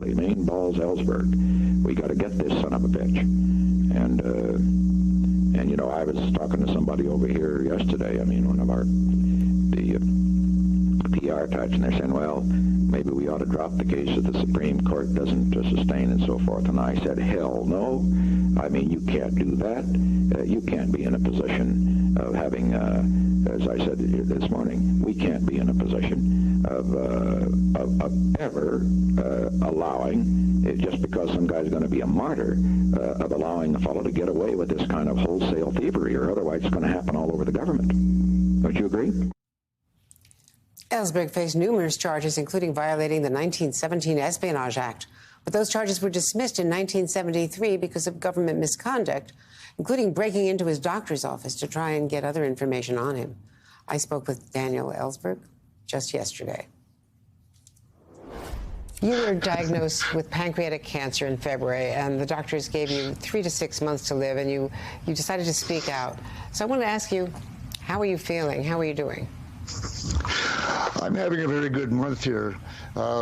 Maine Balls Ellsberg. We got to get this son of a bitch. And you know, I was talking to somebody over here yesterday. I mean, one of the PR types, and they're saying, well, maybe we ought to drop the case if the Supreme Court doesn't sustain and so forth. And I said, hell no. I mean, you can't do that. You can't be in a position of having, as I said this morning, we can't be in a position of ever allowing, just because some guy's going to be a martyr, of allowing a fellow to get away with this kind of wholesale thievery, or otherwise it's going to happen all over the government. Don't you agree? Ellsberg faced numerous charges, including violating the 1917 Espionage Act. But those charges were dismissed in 1973 because of government misconduct, including breaking into his doctor's office to try and get other information on him. I spoke with Daniel Ellsberg just yesterday. You were diagnosed with pancreatic cancer in February, and the doctors gave you 3 to 6 months to live, and you decided to speak out. So I want to ask you, how are you feeling? How are you doing? I'm having a very good month here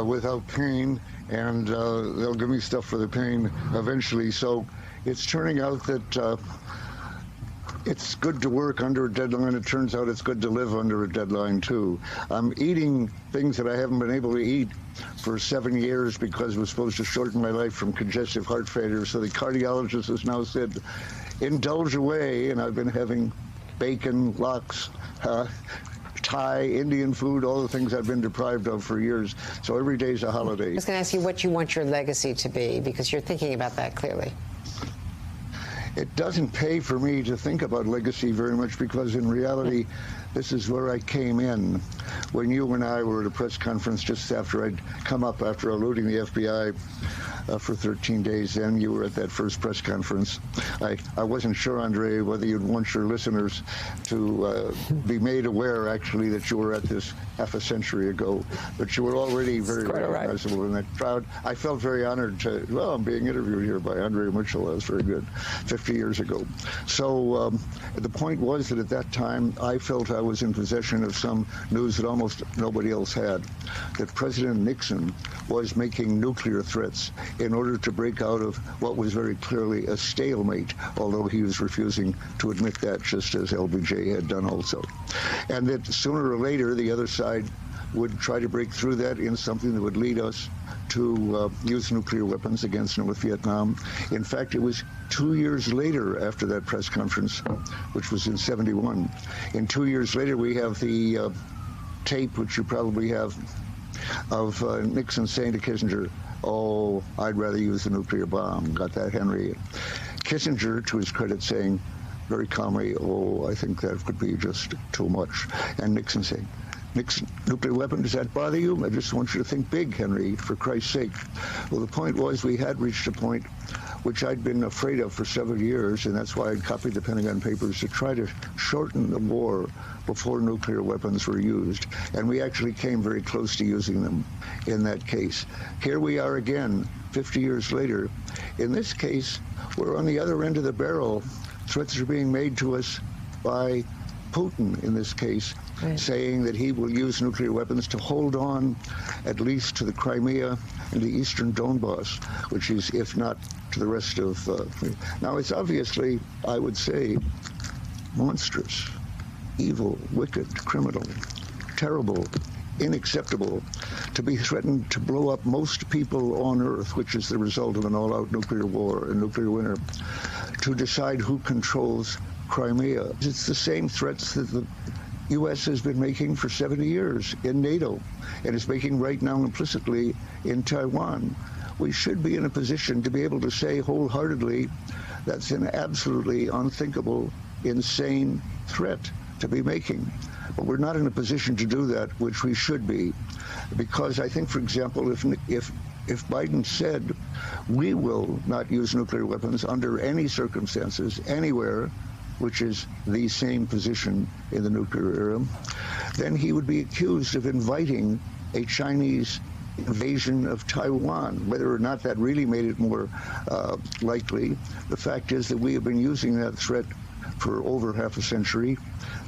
without pain, and they'll give me stuff for the pain eventually. So it's turning out that it's good to work under a deadline. It turns out it's good to live under a deadline, too. I'm eating things that I haven't been able to eat for 7 years because it was supposed to shorten my life from congestive heart failure. So the cardiologist has now said, indulge away, and I've been having bacon, lox, Thai, Indian food, all the things I've been deprived of for years. So every day's a holiday. I was going to ask you what you want your legacy to be, because you're thinking about that clearly. It doesn't pay for me to think about legacy very much, because in reality, this is where I came in. When you and I were at a press conference just after I'd come up after eluding the FBI for 13 days, then you were at that first press conference. I wasn't sure, Andre, whether you'd want your listeners to be made aware, actually, that you were at this half a century ago, but you were already very recognizable in that crowd. I felt very honored to, well, I'm being interviewed here by Andre Mitchell. That was very good, 50 years ago. So the point was that at that time, I felt I was in possession of some news that almost nobody else had, that President Nixon was making nuclear threats in order to break out of what was very clearly a stalemate, although he was refusing to admit that, just as LBJ had done also. And that sooner or later, the other side would try to break through that in something that would lead us to use nuclear weapons against North Vietnam. In fact, it was 2 years later after that press conference, which was in '71. And 2 years later, we have the tape, which you probably have, of Nixon saying to Kissinger, oh, I'd rather use the nuclear bomb. Got that, Henry? Kissinger, to his credit, saying very calmly, oh, I think that could be just too much. And Nixon saying, Nixon, nuclear weapon, does that bother you? I just want you to think big, Henry, for Christ's sake. Well, the point was we had reached a point which I'd been afraid of for several years, and that's why I'd copied the Pentagon Papers to try to shorten the war before nuclear weapons were used. And we actually came very close to using them in that case. Here we are again, 50 years later. In this case, we're on the other end of the barrel. Threats are being made to us by Putin, in this case, saying that he will use nuclear weapons to hold on at least to the Crimea and the eastern Donbass, which is, if not to the rest of... Now, it's obviously, I would say, monstrous, evil, wicked, criminal, terrible, unacceptable to be threatened to blow up most people on Earth, which is the result of an all-out nuclear war, a nuclear winter, to decide who controls Crimea. It's the same threats that the U.S. has been making for 70 years in NATO, and is making right now implicitly in Taiwan. We should be in a position to be able to say wholeheartedly that's an absolutely unthinkable, insane threat to be making. But we're not in a position to do that, which we should be, because I think, for example, if Biden said we will not use nuclear weapons under any circumstances, anywhere, which is the same position in the nuclear era, then he would be accused of inviting a Chinese invasion of Taiwan. Whether or not that really made it more likely, the fact is that we have been using that threat for over half a century.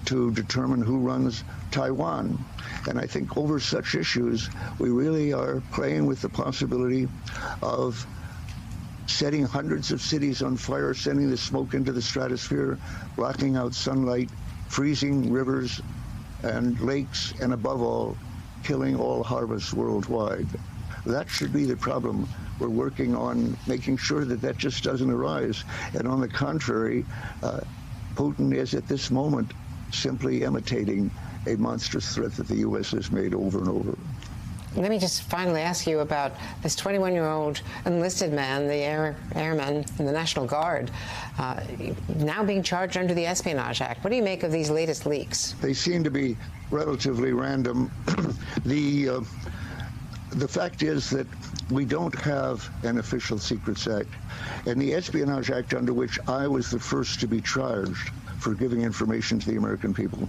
to determine who runs Taiwan. And I think over such issues, we really are playing with the possibility of setting hundreds of cities on fire, sending the smoke into the stratosphere, blocking out sunlight, freezing rivers and lakes, and above all, killing all harvests worldwide. That should be the problem. We're working on making sure that that just doesn't arise. And on the contrary, Putin is at this moment simply imitating a monstrous threat that the U.S. has made over and over. Let me just finally ask you about this 21-year-old enlisted man, the airman in the National Guard, now being charged under the Espionage Act. What do you make of these latest leaks? They seem to be relatively random. The fact is that we don't have an official Secrets Act. And the Espionage Act, under which I was the first to be charged for giving information to the American people,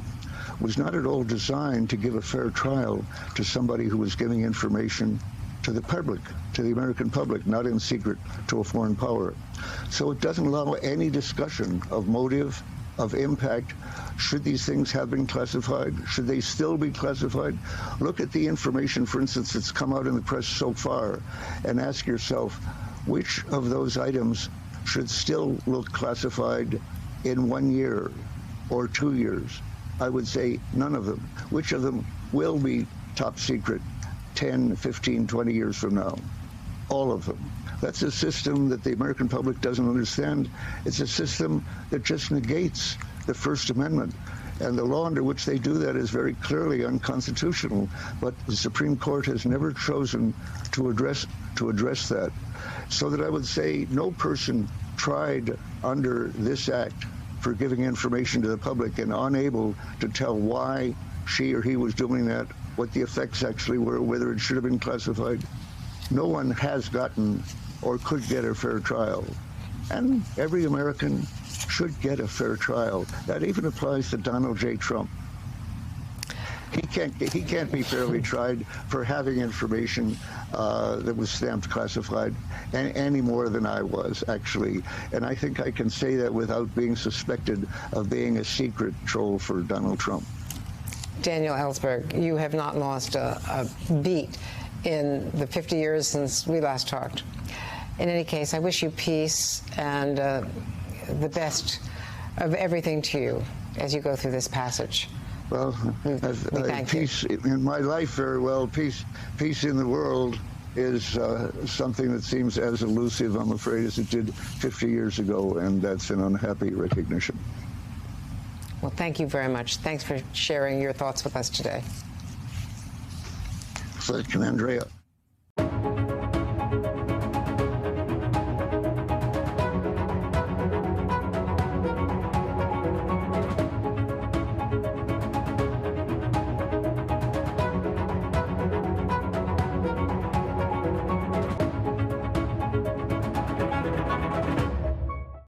was not at all designed to give a fair trial to somebody who was giving information to the public, to the American public, not in secret to a foreign power. So it doesn't allow any discussion of motive, of impact. Should these things have been classified? Should they still be classified? Look at the information, for instance, that's come out in the press so far, and ask yourself, which of those items should still look classified in 1 year or 2 years? I would say none of them. Which of them will be top secret 10, 15, 20 years from now? All of them. That's a system that the American public doesn't understand. It's a system that just negates the First Amendment. And the law under which they do that is very clearly unconstitutional. But the Supreme Court has never chosen to address that. So that I would say no person tried under this act for giving information to the public and unable to tell why she or he was doing that, what the effects actually were, whether it should have been classified. No one has gotten or could get a fair trial. And every American should get a fair trial. That even applies to Donald J. Trump. He can't be fairly tried for having information that was stamped classified any more than I was, actually. And I think I can say that without being suspected of being a secret troll for Donald Trump. Daniel Ellsberg, you have not lost a beat in the 50 years since we last talked. In any case, I wish you peace and the best of everything to you as you go through this passage. Well, peace in my life, very well. Peace in the world is something that seems as elusive, I'm afraid, as it did 50 years ago, and that's an unhappy recognition. Well, thank you very much. Thanks for sharing your thoughts with us today. Thank you, Andrea.